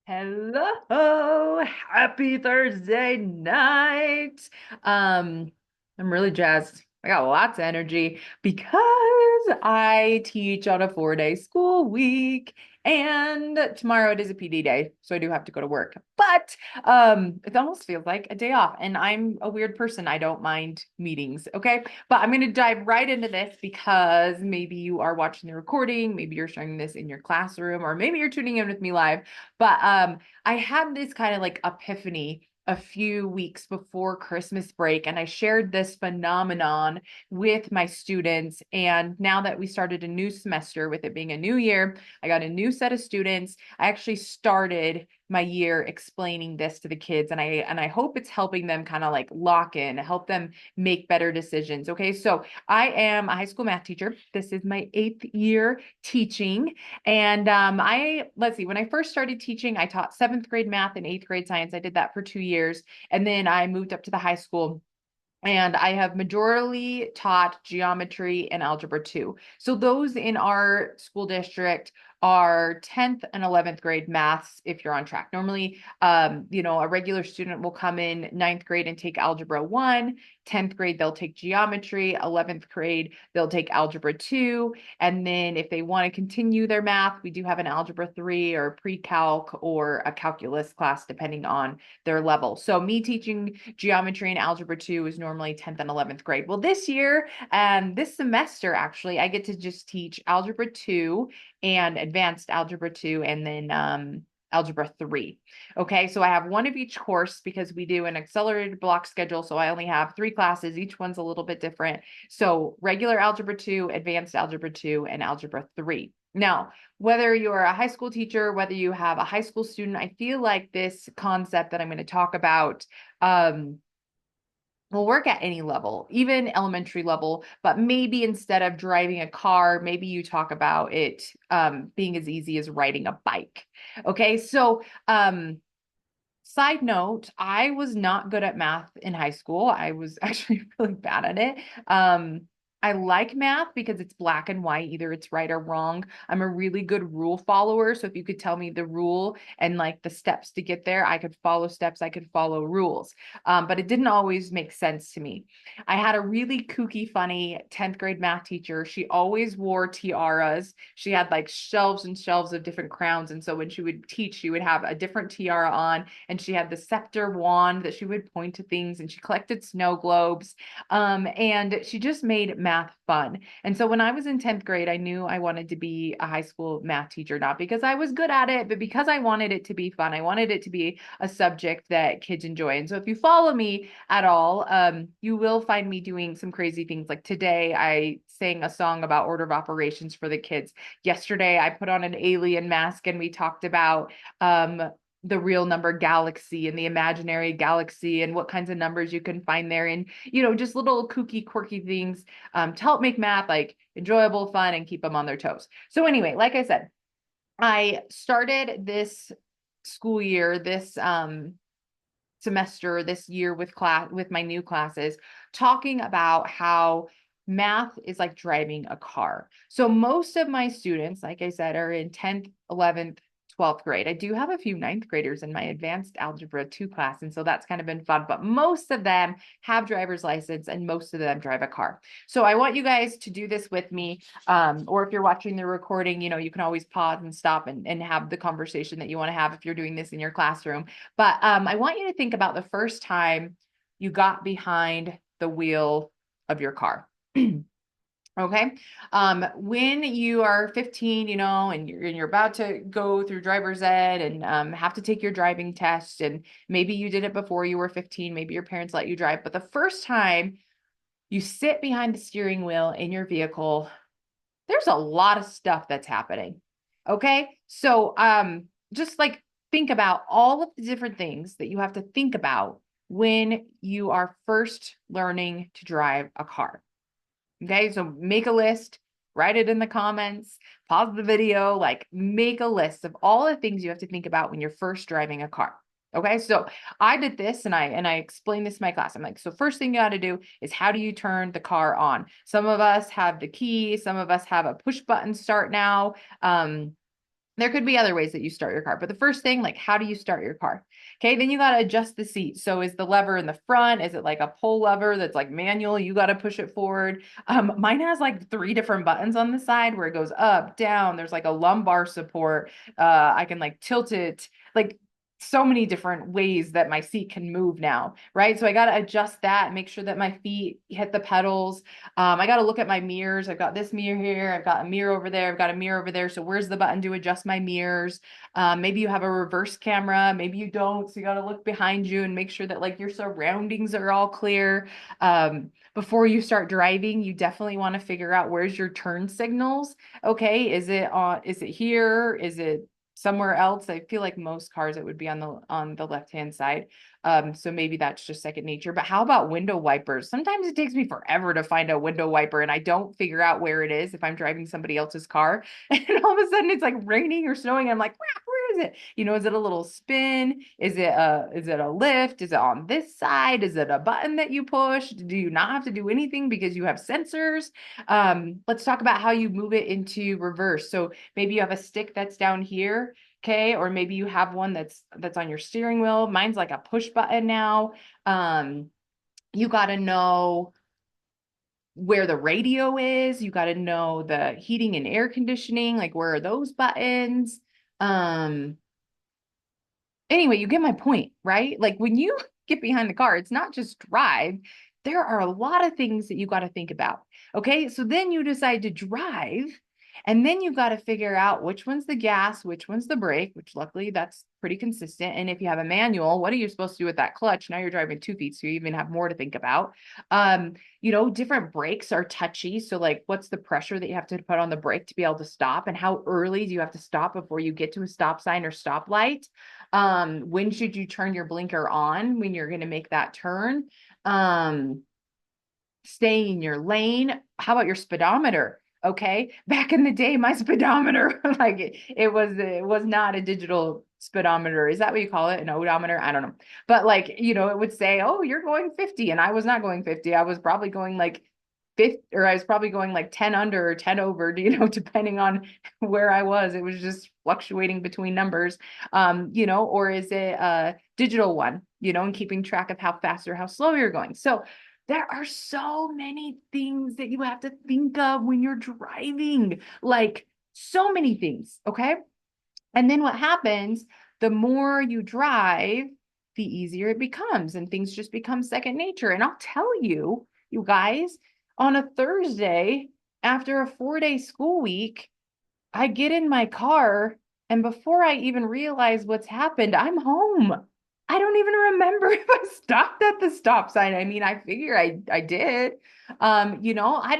Hello, happy Thursday night. I'm really jazzed. I got lots of energy because I teach on a 4-day school week and tomorrow it is a PD day, so I do have to go to work. But it almost feels like a day off, and I'm a weird person. I don't mind meetings, okay? But I'm going to dive right into this because maybe you are watching the recording, maybe you're showing this in your classroom, or maybe you're tuning in with me live. But I had this kind of like epiphany a few weeks before Christmas break, and I shared this phenomenon with my students. And now that we started a new semester, with it being a new year, I got a new set of students. I actually started my year explaining this to the kids, and I hope it's helping them kind of like lock in, help them make better decisions. Okay, so I am a high school math teacher. This is my 8th year teaching. And let's see, when I first started teaching, I taught 7th grade math and 8th grade science. I did that for 2 years. And then I moved up to the high school. And I have majorly taught geometry and algebra 2. So those in our school district are 10th and 11th grade maths if you're on track. Normally, a regular student will come in 9th grade and take algebra 1, 10th grade they'll take geometry, 11th grade they'll take algebra 2, and then if they want to continue their math, we do have an algebra 3 or pre-calc or a calculus class depending on their level. So me teaching geometry and algebra 2 is normally 10th and 11th grade. Well, this year, this semester, actually, I get to just teach algebra 2 and advanced algebra 2 and then algebra 3. Okay, so I have one of each course because we do an accelerated block schedule. So I only have 3 classes. Each one's a little bit different. So regular algebra 2, advanced algebra 2, and algebra 3. Now, whether you're a high school teacher, whether you have a high school student, I feel like this concept that I'm going to talk about will work at any level, even elementary level, but maybe instead of driving a car, maybe you talk about it being as easy as riding a bike. Okay, so side note, I was not good at math in high school. I was actually really bad at it. I like math because it's black and white, either it's right or wrong. I'm a really good rule follower. So if you could tell me the rule and like the steps to get there, I could follow steps, I could follow rules. But it didn't always make sense to me. I had a really kooky, funny 10th grade math teacher. She always wore tiaras. She had like shelves and shelves of different crowns. And so when she would teach, she would have a different tiara on, and she had the scepter wand that she would point to things, and she collected snow globes. And she just made math fun. And so when I was in 10th grade, I knew I wanted to be a high school math teacher, not because I was good at it, but because I wanted it to be fun. I wanted it to be a subject that kids enjoy. And so if you follow me at all, you will find me doing some crazy things. Like today, I sang a song about order of operations for the kids. Yesterday, I put on an alien mask and we talked about the real number galaxy and the imaginary galaxy and what kinds of numbers you can find there, and just little kooky quirky things to help make math like enjoyable, fun, and keep them on their toes. So anyway, like I said, I started this school year, this semester, this year with my new classes, talking about how math is like driving a car. So most of my students, like I said, are in 10th, 11th, 12th grade. I do have a few 9th graders in my advanced algebra 2 class, and so that's kind of been fun, but most of them have driver's license and most of them drive a car. So I want you guys to do this with me. Or if you're watching the recording, you can always pause and stop and have the conversation that you want to have if you're doing this in your classroom. But I want you to think about the first time you got behind the wheel of your car. Okay. When you are 15, and you're about to go through driver's ed and have to take your driving test, and maybe you did it before you were 15, maybe your parents let you drive, but the first time you sit behind the steering wheel in your vehicle, there's a lot of stuff that's happening. Okay. So just like think about all of the different things that you have to think about when you are first learning to drive a car. Okay, so make a list, write it in the comments, pause the video, like make a list of all the things you have to think about when you're first driving a car. Okay, so I did this and I explained this in my class. I'm like, so first thing you got to do is how do you turn the car on? Some of us have the key, some of us have a push button start now. There could be other ways that you start your car, but the first thing, like, how do you start your car? Okay, then you got to adjust the seat. So is the lever in the front? Is it like a pull lever that's like manual? You got to push it forward. Mine has like three different buttons on the side where it goes up, down. There's like a lumbar support. I can like tilt it, like so many different ways that my seat can move now, right? So I got to adjust that, make sure that my feet hit the pedals. I got to look at my mirrors. I've got this mirror here. I've got a mirror over there. I've got a mirror over there. So where's the button to adjust my mirrors? Maybe you have a reverse camera. Maybe you don't. So you got to look behind you and make sure that like your surroundings are all clear. Before you start driving, you definitely want to figure out where's your turn signals. Okay, is it on? Is it here? Is it somewhere else? I feel like most cars it would be on the left-hand side. So maybe that's just second nature. But how about window wipers? Sometimes it takes me forever to find a window wiper and I don't figure out where it is if I'm driving somebody else's car. And all of a sudden it's like raining or snowing. I'm like, where is it? You know, is it a little spin? Is it a lift? Is it on this side? Is it a button that you push? Do you not have to do anything because you have sensors? Let's talk about how you move it into reverse. So maybe you have a stick that's down here. Okay, or maybe you have one that's on your steering wheel. Mine's like a push button now. You got to know where the radio is. You got to know the heating and air conditioning, like where are those buttons? Um, anyway, you get my point, right? Like when you get behind the car, it's not just drive. There are a lot of things that you got to think about. Okay, so then you decide to drive, and then you got to figure out which one's the gas, which one's the brake, which luckily that's pretty consistent. And if you have a manual, what are you supposed to do with that clutch? Now you're driving 2 feet, so you even have more to think about. You know, different brakes are touchy. So, like, what's the pressure that you have to put on the brake to be able to stop? And how early do you have to stop before you get to a stop sign or stoplight? When should you turn your blinker on when you're going to make that turn? Um, Stay in your lane. How about your speedometer? Okay. Back in the day, my speedometer, like it was not a digital speedometer. Is that what you call it? An odometer? I don't know. But like, you know, it would say, oh, you're going 50. And I was not going 50. I was probably going like 50, or I was probably going like 10 under or 10 over, you know, depending on where I was. It was just fluctuating between numbers. You know, or is it a digital one, you know, and keeping track of how fast or how slow you're going. So there are so many things that you have to think of when you're driving, like so many things. Okay. And then what happens, the more you drive, the easier it becomes, and things just become second nature. And I'll tell you, you guys, on a Thursday after a 4-day school week, I get in my car, and before I even realize what's happened, I'm home. I don't even remember if I stopped at the stop sign. I mean, I figure I did. You know, I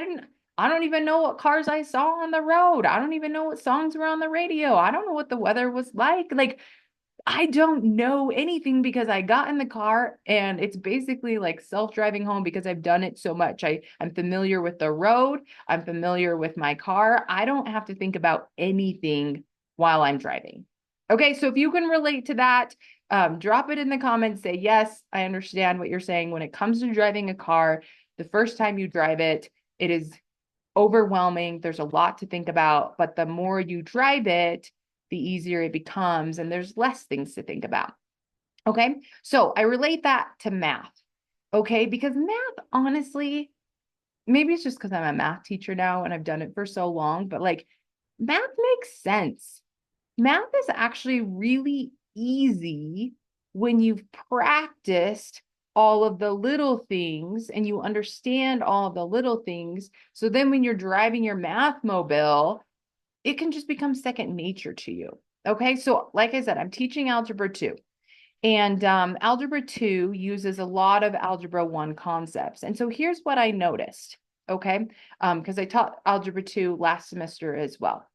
don't even know what cars I saw on the road. I don't even know what songs were on the radio. I don't know what the weather was like. Like I don't know anything because I got in the car and it's basically like self-driving home because I've done it so much. I'm familiar with the road. I'm familiar with my car. I don't have to think about anything while I'm driving. Okay, so if you can relate to that, drop it in the comments. Say, yes, I understand what you're saying. When it comes to driving a car, the first time you drive it, it is overwhelming. There's a lot to think about, but the more you drive it, the easier it becomes, and there's less things to think about. Okay, so I relate that to math. Okay, because math, honestly, maybe it's just because I'm a math teacher now and I've done it for so long, but like math makes sense. Math is actually really easy when you've practiced all of the little things and you understand all of the little things. So then when you're driving your math mobile, it can just become second nature to you. Okay, so like I said, I'm teaching Algebra 2. And Algebra 2 uses a lot of Algebra 1 concepts. And so here's what I noticed, okay? Because I taught Algebra 2 last semester as well.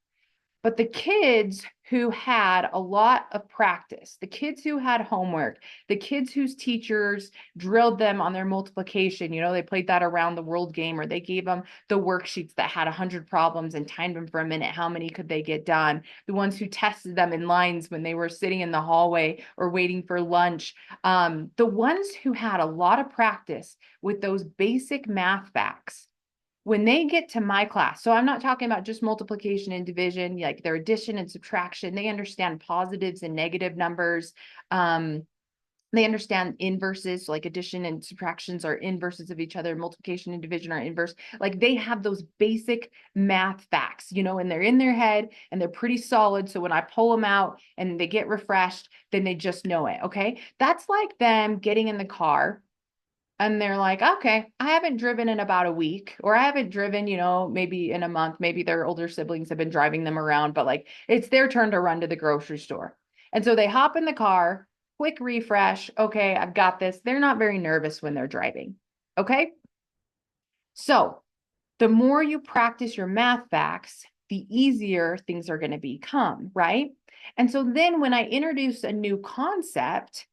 But the kids who had a lot of practice, the kids who had homework, the kids whose teachers drilled them on their multiplication, you know, they played that around the world game, or they gave them the worksheets that had 100 problems and timed them for a minute. How many could they get done? The ones who tested them in lines when they were sitting in the hallway or waiting for lunch. The ones who had a lot of practice with those basic math facts, when they get to my class, so I'm not talking about just multiplication and division, like their addition and subtraction. They understand positives and negative numbers. They understand inverses, like addition and subtractions are inverses of each other, multiplication and division are inverse. Like they have those basic math facts, and they're in their head and they're pretty solid. So when I pull them out and they get refreshed, then they just know it. Okay. That's like them getting in the car and they're like, okay, I haven't driven in about a week, or I haven't driven, maybe in a month. Maybe their older siblings have been driving them around, but like it's their turn to run to the grocery store. And so they hop in the car, quick refresh. Okay, I've got this. They're not very nervous when they're driving. Okay. So the more you practice your math facts, the easier things are going to become, right? And so then when I introduce a new concept,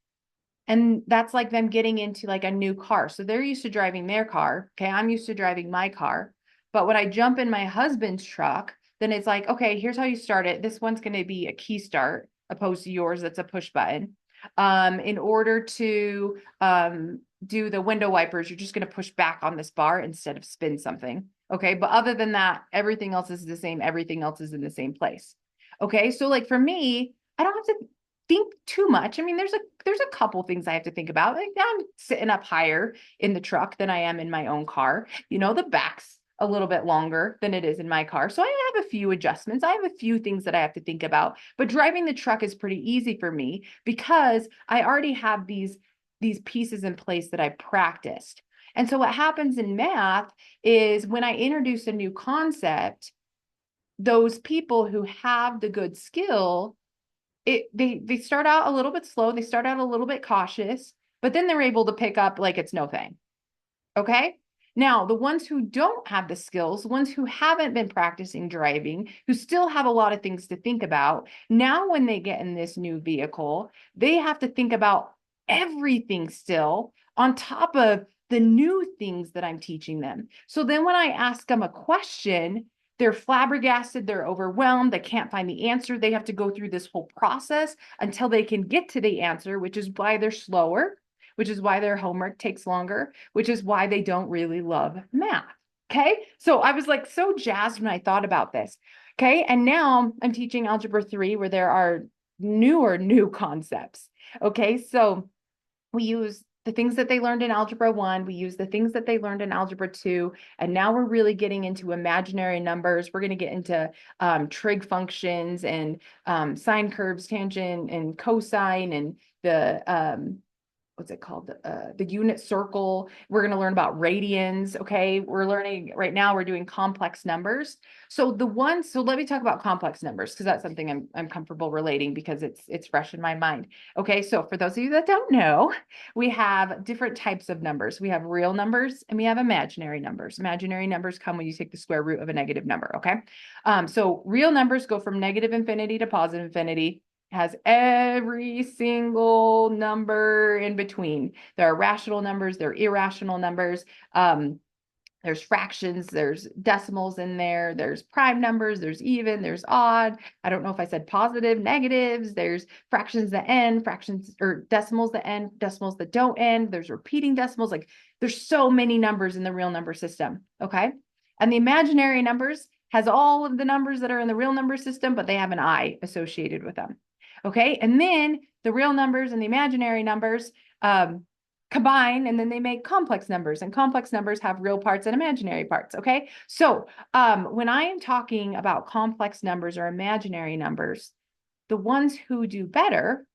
and that's like them getting into like a new car. So they're used to driving their car. Okay. I'm used to driving my car. But when I jump in my husband's truck, then it's like, okay, here's how you start it. This one's going to be a key start opposed to yours that's a push button. In order to do the window wipers, you're just going to push back on this bar instead of spin something. Okay. But other than that, everything else is the same. Everything else is in the same place. Okay. So like for me, I don't have to think too much. I mean, there's a couple things I have to think about. Like I'm sitting up higher in the truck than I am in my own car. The back's a little bit longer than it is in my car. So I have a few adjustments. I have a few things that I have to think about. But driving the truck is pretty easy for me because I already have these pieces in place that I practiced. And so what happens in math is when I introduce a new concept, those people who have the good skill they start out a little bit slow, they start out a little bit cautious, but then they're able to pick up like it's no thing. Okay. Now, the ones who don't have the skills, the ones who haven't been practicing driving, who still have a lot of things to think about, now when they get in this new vehicle, they have to think about everything still on top of the new things that I'm teaching them. So then when I ask them a question, they're flabbergasted, they're overwhelmed, they can't find the answer. They have to go through this whole process until they can get to the answer, which is why they're slower, which is why their homework takes longer, which is why they don't really love math. Okay. So I was like so jazzed when I thought about this. Okay. And now I'm teaching Algebra 3 where there are new concepts. Okay. So we use the things that they learned in Algebra 1, we use the things that they learned in Algebra 2, and now we're really getting into imaginary numbers. We're going to get into trig functions and sine curves, tangent and cosine, and the what's it called? The unit circle. We're going to learn about radians. Okay. We're learning right now, we're doing complex numbers. So let me talk about complex numbers because that's something I'm comfortable relating because it's fresh in my mind. Okay. So for those of you that don't know, we have different types of numbers. We have real numbers and we have imaginary numbers. Imaginary numbers come when you take the square root of a negative number. Okay. So real numbers go from negative infinity to positive infinity, has every single number in between. There are rational numbers, there are irrational numbers. There's fractions, there's decimals in there, there's prime numbers, there's even, there's odd. I don't know if I said positive, negatives, there's fractions that end, fractions or decimals that end, decimals that don't end, there's repeating decimals. Like there's so many numbers in the real number system. Okay. And the imaginary numbers has all of the numbers that are in the real number system, but they have an I associated with them. Okay. And then the real numbers and the imaginary numbers combine, and then they make complex numbers, and complex numbers have real parts and imaginary parts. Okay. So when I am talking about complex numbers or imaginary numbers, the ones who do better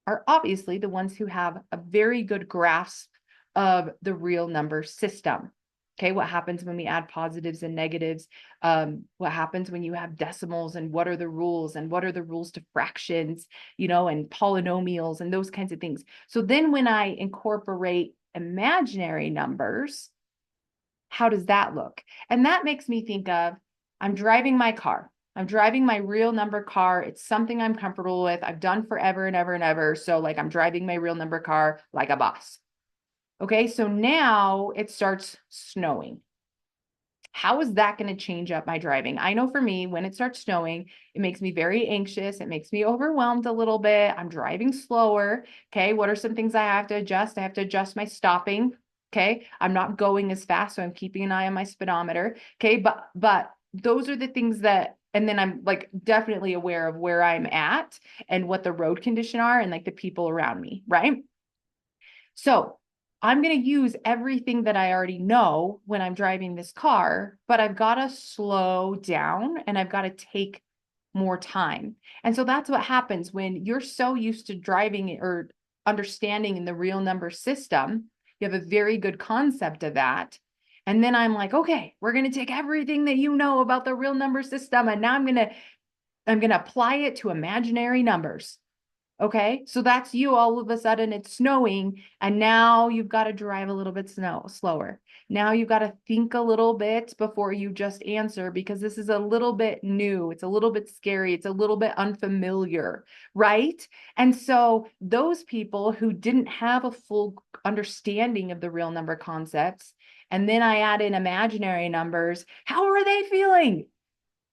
are obviously the ones who have a very good grasp of the real number system. Okay, what happens when we add positives and negatives? What happens when you have decimals, and what are the rules, and what are the rules to fractions, and polynomials and those kinds of things. So then when I incorporate imaginary numbers, how does that look? And that makes me think of, I'm driving my car. I'm driving my real number car. It's something I'm comfortable with. I've done forever and ever and ever. So like I'm driving my real number car like a boss. Okay, so now it starts snowing. How is that going to change up my driving? I know for me, when it starts snowing, it makes me very anxious. It makes me overwhelmed a little bit. I'm driving slower. Okay, what are some things I have to adjust? I have to adjust my stopping. Okay. I'm not going as fast. So I'm keeping an eye on my speedometer. Okay. But those are the things that, and then I'm like definitely aware of where I'm at and what the road condition are and like the people around me. Right. So I'm going to use everything that I already know when I'm driving this car, but I've got to slow down and I've got to take more time. And so that's what happens when you're so used to driving or understanding in the real number system. You have a very good concept of that. And then I'm like, okay, we're going to take everything that you know about the real number system and now I'm going to apply it to imaginary numbers. Okay, so that's you all of a sudden it's snowing, and now you've got to drive a little bit slower. Now you've got to think a little bit before you just answer because this is a little bit new. It's a little bit scary. It's a little bit unfamiliar, right? And so those people who didn't have a full understanding of the real number concepts, and then I add in imaginary numbers, how are they feeling?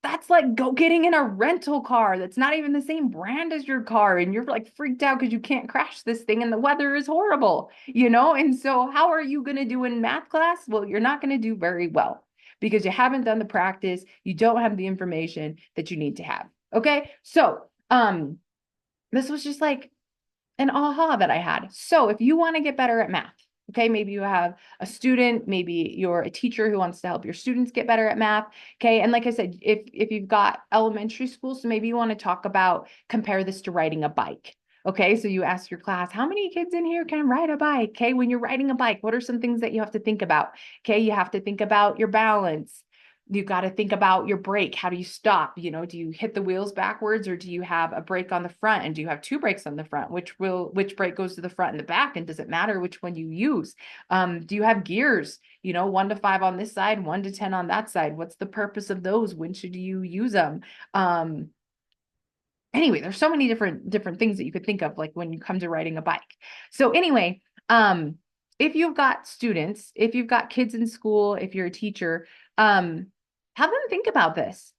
That's like getting in a rental car that's not even the same brand as your car and you're like freaked out because you can't crash this thing and the weather is horrible, and so how are you going to do in math class? Well, you're not going to do very well because you haven't done the practice. You don't have the information that you need to have. Okay, so this was just like an aha that I had. So if you want to get better at math, okay, maybe you have a student, maybe you're a teacher who wants to help your students get better at math, okay? And like I said, if you've got elementary school, so maybe you want to talk about compare this to riding a bike. Okay, so you ask your class, how many kids in here can ride a bike? Okay, when you're riding a bike, what are some things that you have to think about? Okay, you have to think about your balance. You got to think about your brake. How do you stop? Do you hit the wheels backwards or do you have a brake on the front? And do you have two brakes on the front? Which brake goes to the front and the back? And does it matter which one you use? Do you have gears? 1 to 5 on this side, 1 to 10 on that side. What's the purpose of those? When should you use them? Anyway, there's so many different things that you could think of, like when you come to riding a bike. So anyway, if you've got students, if you've got kids in school, if you're a teacher, have them think about this.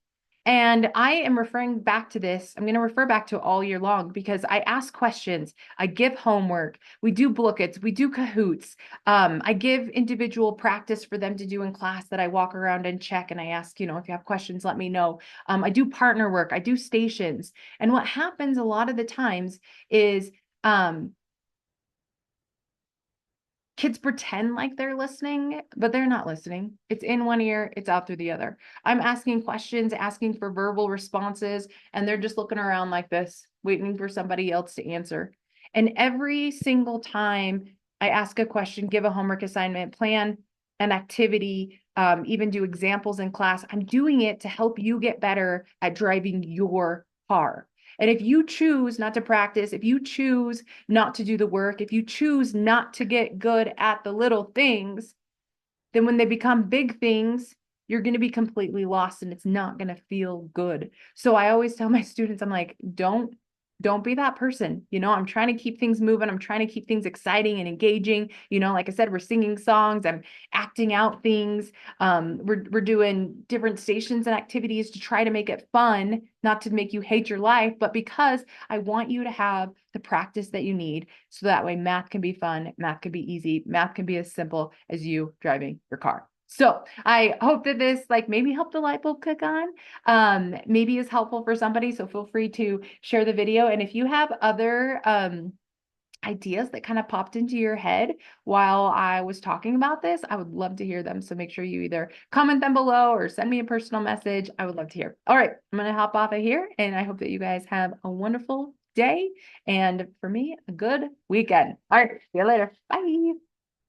And I am referring back to this. I'm going to refer back to all year long because I ask questions. I give homework. We do bookets. We do Kahoots. I give individual practice for them to do in class that I walk around and check. And I ask, if you have questions, let me know. I do partner work. I do stations. And what happens a lot of the times is kids pretend like they're listening, but they're not listening. It's in one ear, it's out through the other. I'm asking questions, asking for verbal responses, and they're just looking around like this, waiting for somebody else to answer. And every single time I ask a question, give a homework assignment, plan an activity, even do examples in class, I'm doing it to help you get better at driving your car. And if you choose not to practice, if you choose not to do the work, if you choose not to get good at the little things, then when they become big things, you're going to be completely lost and it's not going to feel good. So I always tell my students, I'm like, don't be that person. I'm trying to keep things moving. I'm trying to keep things exciting and engaging. Like I said, we're singing songs. I'm acting out things. We're doing different stations and activities to try to make it fun, not to make you hate your life, but because I want you to have the practice that you need so that way math can be fun, math can be easy, math can be as simple as you driving your car. So I hope that this maybe helped the light bulb click on, maybe is helpful for somebody. So feel free to share the video. And if you have other ideas that kind of popped into your head while I was talking about this, I would love to hear them. So make sure you either comment them below or send me a personal message. I would love to hear. All right, I'm going to hop off of here and I hope that you guys have a wonderful day. And for me, a good weekend. All right, see you later. Bye.